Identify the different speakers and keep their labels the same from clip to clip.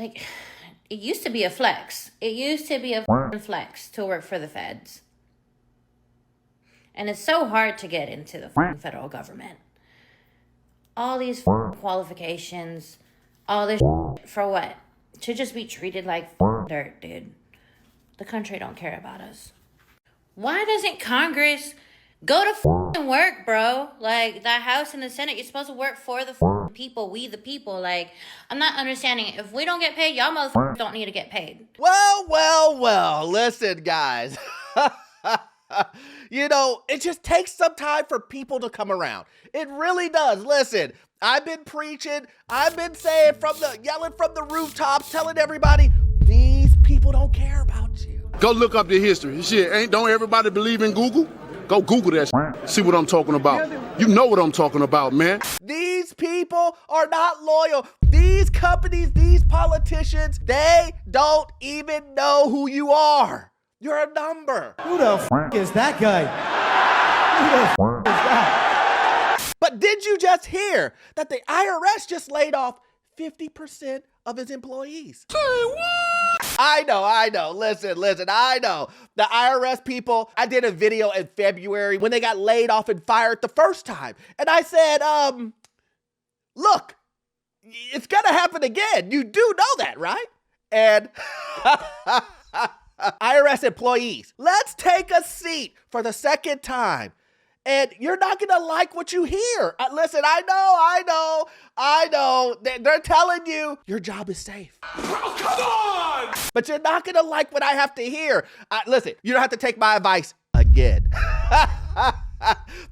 Speaker 1: Like, it used to be a flex. It used to be a flex to work for the feds. And it's so hard to get into the federal government. All these qualifications, all this for what? To just be treated like dirt, dude. The country don't care about us. Why doesn't Congress go to work, bro? Like, the House and the Senate, you're supposed to work for the people, we the people. Like, I'm not understanding. If we don't get paid, y'all motherfuckers don't need to get paid.
Speaker 2: Well, listen, guys. You know, it just takes some time for people to come around. It really does. Listen, I've been preaching, I've been saying yelling from the rooftops, telling everybody, these people don't care about you.
Speaker 3: Go look up the history. Shit, don't everybody believe in Google? Go Google that shit. See what I'm talking about. You know what I'm talking about, man.
Speaker 2: These people are not loyal. These companies, these politicians, they don't even know who you are. You're a number.
Speaker 4: Who the is that guy? Who the is that?
Speaker 2: But did you just hear that the IRS just laid off 50% of its employees?
Speaker 3: Say what?
Speaker 2: I know. Listen, I know. The IRS people, I did a video in February when they got laid off and fired the first time. And I said, look, it's gonna happen again. You do know that, right? And IRS employees, let's take a seat for the second time. And you're not gonna like what you hear. Listen, I know. They're telling you your job is safe.
Speaker 3: Oh, come on!
Speaker 2: But you're not gonna like what I have to hear. Listen, you don't have to take my advice again.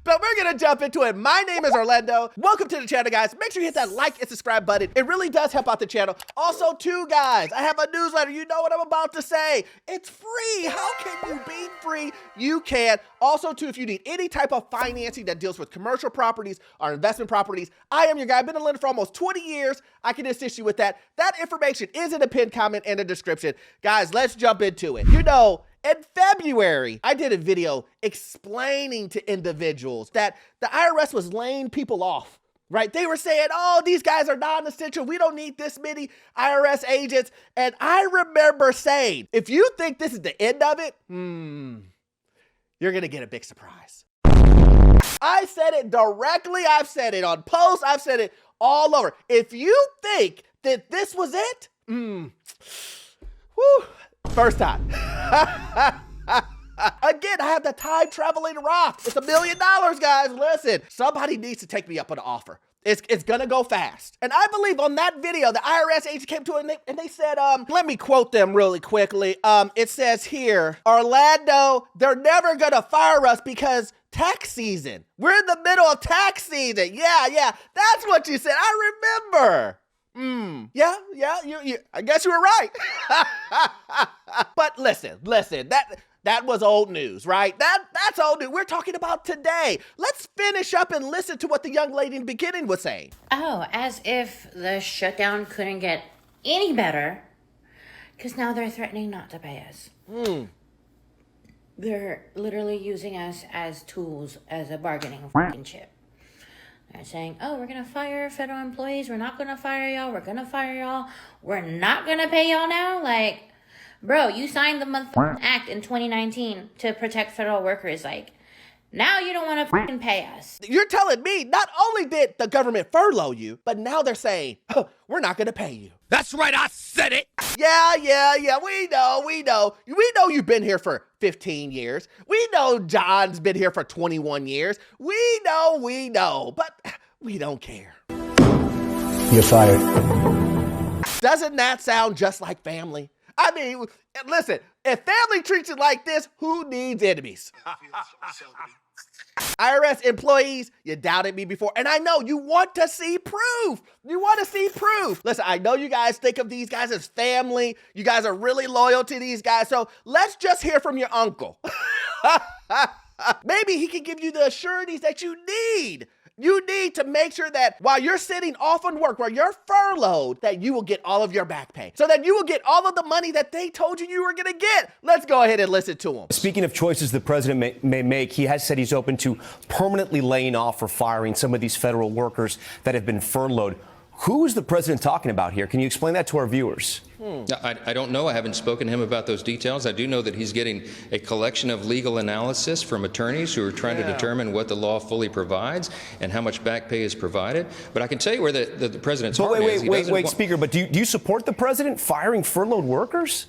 Speaker 2: But we're gonna jump into it. My name is Orlando. Welcome to the channel, guys. Make sure you hit that like and subscribe button. It really does help out the channel. Also, too, guys, I have a newsletter. You know what I'm about to say. It's free. How can you be free? You can. Also, too, if you need any type of financing that deals with commercial properties or investment properties, I am your guy. I've been a lender for almost 20 years. I can assist you with that. That information is in the pinned comment and the description. Guys, let's jump into it. You know, in February, I did a video explaining to individuals that the IRS was laying people off, right? They were saying, oh, these guys are non-essential. We don't need this many IRS agents. And I remember saying, if you think this is the end of it, you're going to get a big surprise. I said it directly. I've said it on posts. I've said it all over. If you think that this was it, first time. Again, I have the time traveling rock. It's $1 million, guys. Listen, somebody needs to take me up on an offer. It's gonna go fast. And I believe on that video, the IRS agent came to it and they said, let me quote them really quickly. It says here, Orlando, they're never gonna fire us because tax season. We're in the middle of tax season. Yeah, that's what you said. I remember. Yeah, I guess you were right. But listen, that was old news, right? That's old news. We're talking about today. Let's finish up and listen to what the young lady in the beginning was saying.
Speaker 1: Oh, as if the shutdown couldn't get any better, because now they're threatening not to pay us. They're literally using us as tools, as a bargaining chip. They're saying, oh, we're going to fire federal employees. We're not going to fire y'all. We're going to fire y'all. We're not going to pay y'all now. Like, bro, you signed the motherfucking act in 2019 to protect federal workers. Like, now you don't want to fucking pay us.
Speaker 2: You're telling me not only did the government furlough you, but now they're saying, oh, we're not going to pay you.
Speaker 3: That's right, I said it.
Speaker 2: Yeah, we know. We know you've been here for 15 years. We know John's been here for 21 years. We know, but we don't care.
Speaker 4: You're fired.
Speaker 2: Doesn't that sound just like family? I mean, listen, if family treats you like this, who needs enemies? IRS employees, you doubted me before, and I know you want to see proof. Listen, I know you guys think of these guys as family. You guys are really loyal to these guys, so let's just hear from your uncle. Maybe he can give you the assurities that you need. You need to make sure that while you're sitting off on work, while you're furloughed, that you will get all of your back pay. So that you will get all of the money that they told you were going to get. Let's go ahead and listen to him.
Speaker 5: Speaking of choices the president may make, he has said he's open to permanently laying off or firing some of these federal workers that have been furloughed. Who is the president talking about here? Can you explain that to our viewers?
Speaker 6: I don't know. I haven't spoken to him about those details. I do know that he's getting a collection of legal analysis from attorneys who are trying to determine what the law fully provides and how much back pay is provided. But I can tell you where the president's heart is.
Speaker 5: Wait, Speaker, but do you support the president firing furloughed workers?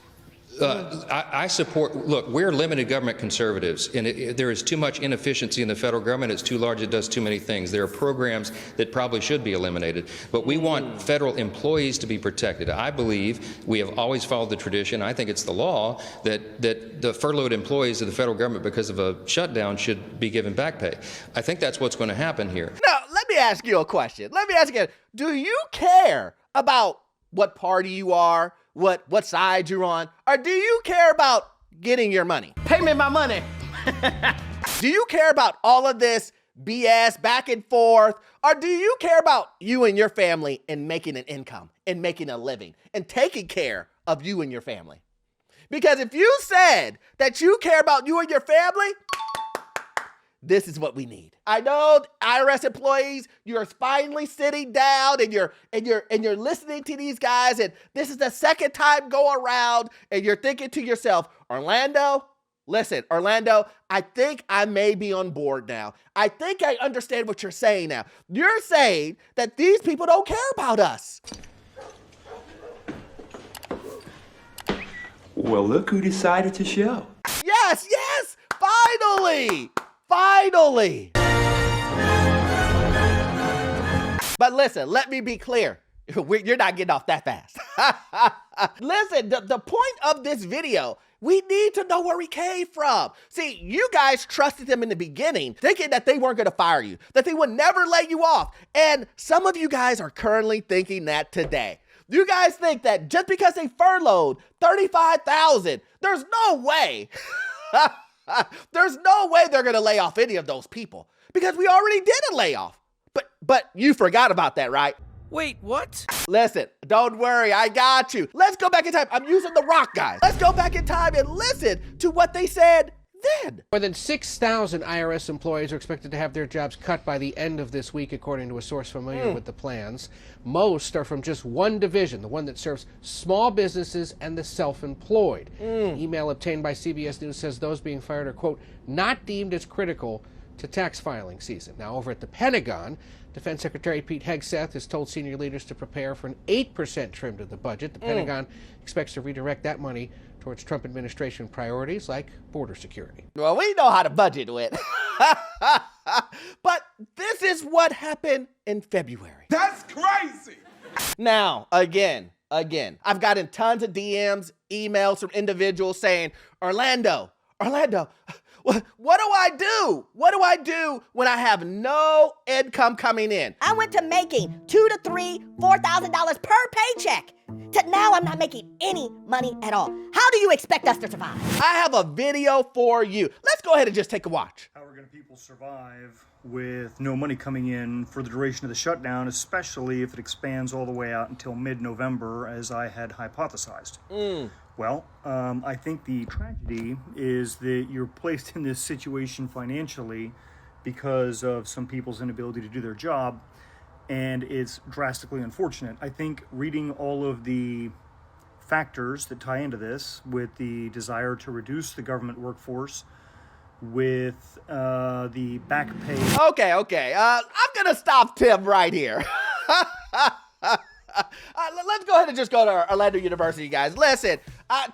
Speaker 6: I support, look, we're limited government conservatives, and there is too much inefficiency in the federal government. It's too large. It does too many things. There are programs that probably should be eliminated, but we want federal employees to be protected. I believe we have always followed the tradition. I think it's the law that the furloughed employees of the federal government because of a shutdown should be given back pay. I think that's what's going to happen here.
Speaker 2: Now, let me ask you a question. Let me ask you, do you care about what party you are, what side you're on, or do you care about getting your money?
Speaker 4: Pay me my money.
Speaker 2: Do you care about all of this BS back and forth, or do you care about you and your family and making an income and making a living and taking care of you and your family? Because if you said that you care about you and your family, this is what we need. I know IRS employees, you're finally sitting down and you're listening to these guys, and this is the second time go around, and you're thinking to yourself, Orlando, listen, Orlando, I think I may be on board now. I think I understand what you're saying now. You're saying that these people don't care about us.
Speaker 7: Well, look who decided to show.
Speaker 2: Yes, finally. Finally! But listen, let me be clear. You're not getting off that fast. Listen, the point of this video, we need to know where he came from. See, you guys trusted him in the beginning, thinking that they weren't going to fire you, that they would never lay you off. And some of you guys are currently thinking that today. You guys think that just because they furloughed 35,000, there's no way. There's no way they're going to lay off any of those people because we already did a layoff. But you forgot about that, right?
Speaker 8: Wait, what?
Speaker 2: Listen, don't worry, I got you. Let's go back in time. I'm using the rock, guys. Let's go back in time and listen to what they said then.
Speaker 9: More than 6,000 IRS employees are expected to have their jobs cut by the end of this week, according to a source familiar with the plans. Most are from just one division, the one that serves small businesses and the self-employed. Email obtained by CBS News says those being fired are, quote, not deemed as critical to tax filing season. Now, over at the Pentagon, Defense Secretary Pete Hegseth has told senior leaders to prepare for an 8% trim to the budget. The Pentagon expects to redirect that money towards Trump administration priorities like border security.
Speaker 2: Well, we know how to budget with. But this is what happened in February.
Speaker 3: That's crazy.
Speaker 2: Now, again, I've gotten tons of DMs, emails from individuals saying, Orlando, what do I do? What do I do when I have no income coming in?
Speaker 10: I went to making $2,000 to $3,000, $4,000 per paycheck to now I'm not making any money at all. How do you expect us to survive?
Speaker 2: I have a video for you. Let's go ahead and just take a watch.
Speaker 11: How are people survive with no money coming in for the duration of the shutdown, especially if it expands all the way out until mid-November, as I had hypothesized? Well, I think the tragedy is that you're placed in this situation financially because of some people's inability to do their job, and it's drastically unfortunate. I think reading all of the factors that tie into this, with the desire to reduce the government workforce, with the back pay.
Speaker 2: Okay. I'm gonna stop Tim right here. Let's go ahead and just go to Orlando University, guys. Listen,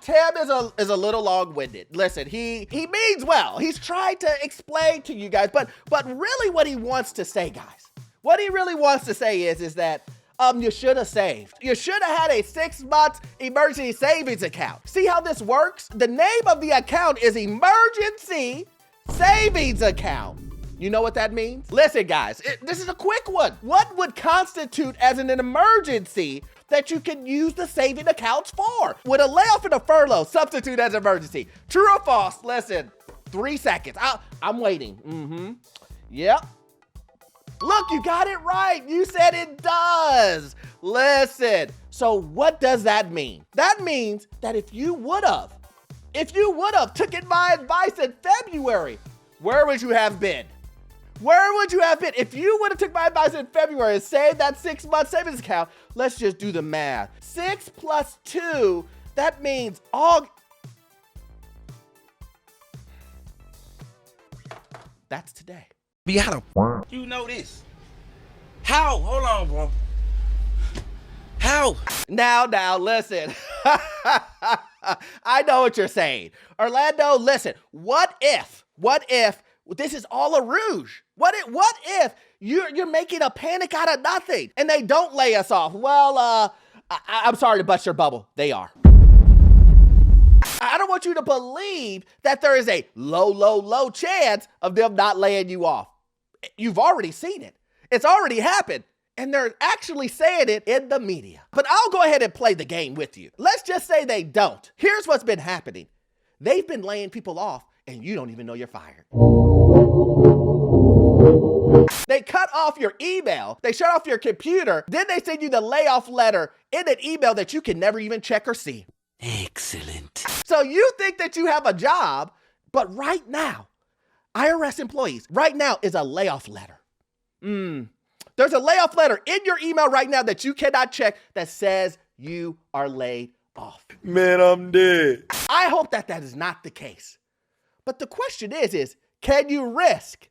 Speaker 2: Tim is a little long-winded. Listen, he means well. He's trying to explain to you guys, but really what he wants to say, guys, what he really wants to say is that you should have saved. You should have had a 6-month emergency savings account. See how this works? The name of the account is Emergency Savings Account. You know what that means? Listen, guys, this is a quick one. What would constitute as an emergency that you can use the saving accounts for? Would a layoff and a furlough substitute as emergency? True or false? Listen, 3 seconds. I'm waiting. Yep. Look, you got it right. You said it does. Listen, so what does that mean? That means that if you would have taken my advice in February, where would you have been? Where would you have been if you would have took my advice in February and saved that 6-month savings account? Let's just do the math. 6 plus 2, that means that's today.
Speaker 8: How the you know this? How? Hold on, bro. How?
Speaker 2: Now, listen. I know what you're saying. Orlando, listen. What if this is all a rouge? What if you're making a panic out of nothing and they don't lay us off? Well, I'm sorry to bust your bubble. They are. I don't want you to believe that there is a low chance of them not laying you off. You've already seen it. It's already happened. And they're actually saying it in the media. But I'll go ahead and play the game with you. Let's just say they don't. Here's what's been happening. They've been laying people off and you don't even know you're fired. They cut off your email, they shut off your computer, then they send you the layoff letter in an email that you can never even check or see.
Speaker 8: Excellent.
Speaker 2: So you think that you have a job, but right now, IRS employees, right now is a layoff letter. There's a layoff letter in your email right now that you cannot check that says you are laid off.
Speaker 8: Man, I'm dead.
Speaker 2: I hope that is not the case. But the question is can you risk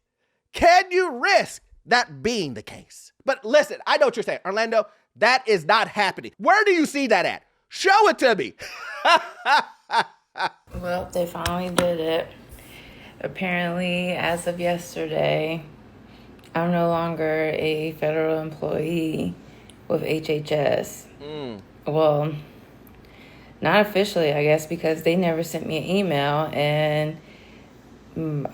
Speaker 2: that being the case? But listen, I know what you're saying, Orlando, that is not happening. Where do you see that at? Show it to me.
Speaker 12: Well, they finally did it. Apparently, as of yesterday, I'm no longer a federal employee with HHS. Well, not officially, I guess, because they never sent me an email and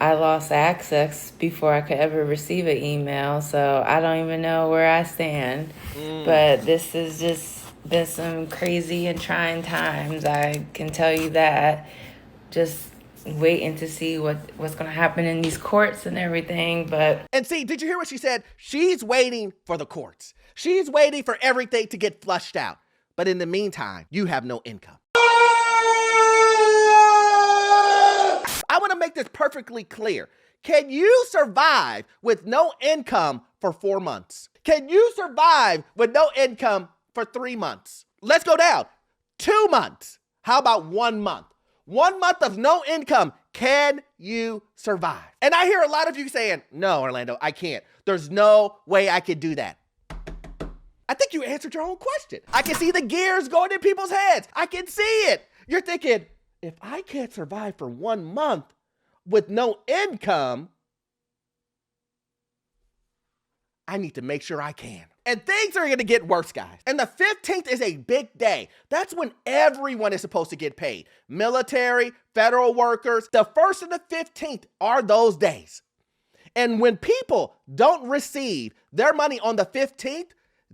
Speaker 12: I lost access before I could ever receive an email. So I don't even know where I stand. But this has just been some crazy and trying times. I can tell you that. Just waiting to see what's going to happen in these courts and everything.
Speaker 2: And see, did you hear what she said? She's waiting for the courts. She's waiting for everything to get flushed out. But in the meantime, you have no income. I want to make this perfectly clear. Can you survive with no income for 4 months? Can you survive with no income for 3 months? Let's go down. 2 months. How about 1 month? 1 month of no income. Can you survive? And I hear a lot of you saying, no, Orlando, I can't. There's no way I could do that. I think you answered your own question. I can see the gears going in people's heads. I can see it. You're thinking, if I can't survive for 1 month with no income, I need to make sure I can. And things are going to get worse, guys. And the 15th is a big day. That's when everyone is supposed to get paid. Military, federal workers. The 1st and the 15th are those days. And when people don't receive their money on the 15th,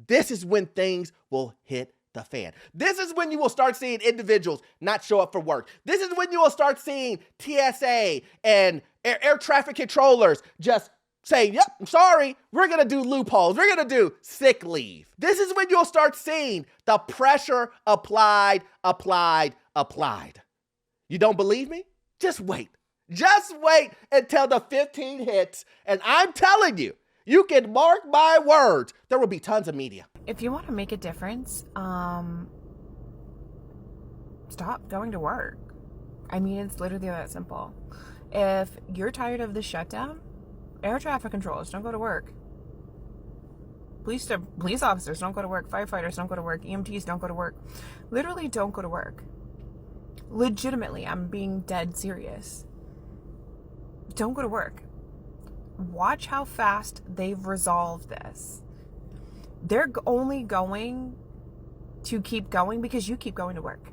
Speaker 2: this is when things will hit the fan. This is when you will start seeing individuals not show up for work. This is when you will start seeing TSA and air traffic controllers just say, yep, I'm sorry, we're going to do loopholes. We're going to do sick leave. This is when you'll start seeing the pressure applied. You don't believe me? Just wait. Just wait until the 15 hits. And I'm telling you, you can mark my words, there will be tons of media.
Speaker 13: If you want to make a difference, stop going to work. I mean, it's literally that simple. If you're tired of the shutdown, air traffic controllers don't go to work. Police officers don't go to work. Firefighters don't go to work. EMTs don't go to work. Literally don't go to work. Legitimately, I'm being dead serious. Don't go to work. Watch how fast they've resolved this. They're only going to keep going because you keep going to work.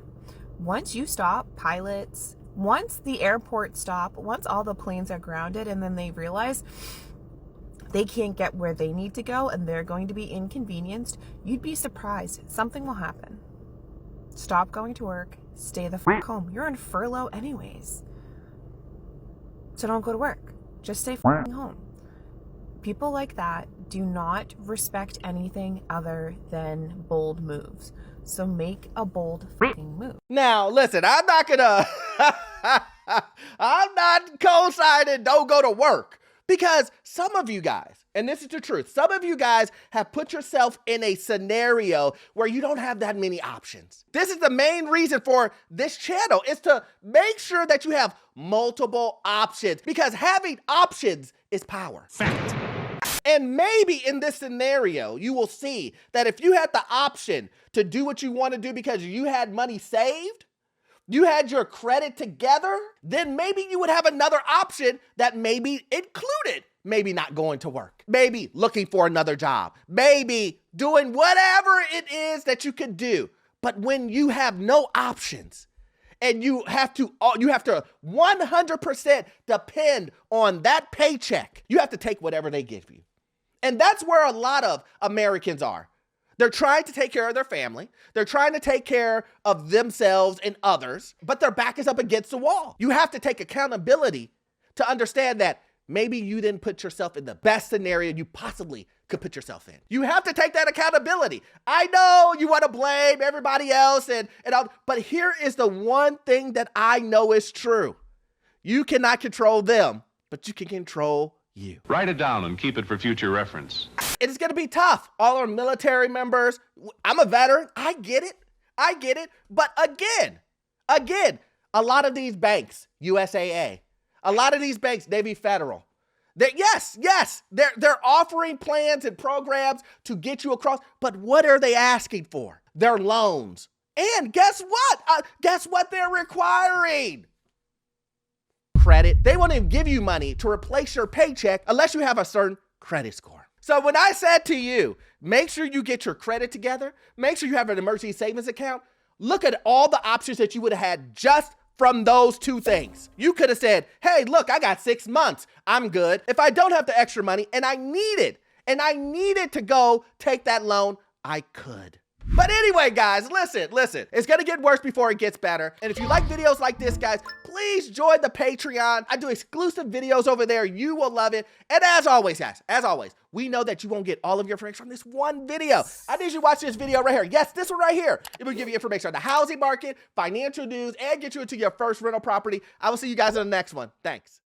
Speaker 13: Once you stop, pilots, once the airports stop, once all the planes are grounded and then they realize they can't get where they need to go and they're going to be inconvenienced, you'd be surprised. Something will happen. Stop going to work. Stay the fuck home. You're on furlough anyways. So don't go to work. Just stay fucking home. People like that do not respect anything other than bold moves. So make a bold fucking move.
Speaker 2: Now, listen, I'm not co-signing don't go to work. Because some of you guys, and this is the truth, some of you guys have put yourself in a scenario where you don't have that many options. This is the main reason for this channel, is to make sure that you have multiple options, because having options is power. Fact. And maybe in this scenario, you will see that if you had the option to do what you want to do because you had money saved, you had your credit together, then maybe you would have another option that maybe included maybe not going to work, maybe looking for another job, maybe doing whatever it is that you could do. But when you have no options and you have to 100% depend on that paycheck, you have to take whatever they give you. And that's where a lot of Americans are. They're trying to take care of their family. They're trying to take care of themselves and others, but their back is up against the wall. You have to take accountability to understand that maybe you didn't put yourself in the best scenario you possibly could put yourself in. You have to take that accountability. I know you want to blame everybody else and all, but here is the one thing that I know is true. You cannot control them, but you can control you.
Speaker 14: Write it down and keep it for future reference.
Speaker 2: It is going to be tough. All our military members, I'm a veteran. I get it. But again, a lot of these banks, USAA, a lot of these banks, Navy Federal, they're offering plans and programs to get you across. But what are they asking for? Their loans. And guess what? Guess what they're requiring? Credit. They won't even give you money to replace your paycheck unless you have a certain credit score. So when I said to you, make sure you get your credit together, make sure you have an emergency savings account, look at all the options that you would have had just from those two things. You could have said, hey, look, I got 6 months. I'm good. If I don't have the extra money and I needed to go take that loan, I could. But anyway, guys, listen, it's gonna get worse before it gets better. And if you like videos like this, guys, please join the Patreon. I do exclusive videos over there. You will love it. And as always, guys, we know that you won't get all of your information from this one video. I need you to watch this video right here. Yes, this one right here. It will give you information on the housing market, financial news, and get you into your first rental property. I will see you guys in the next one. Thanks.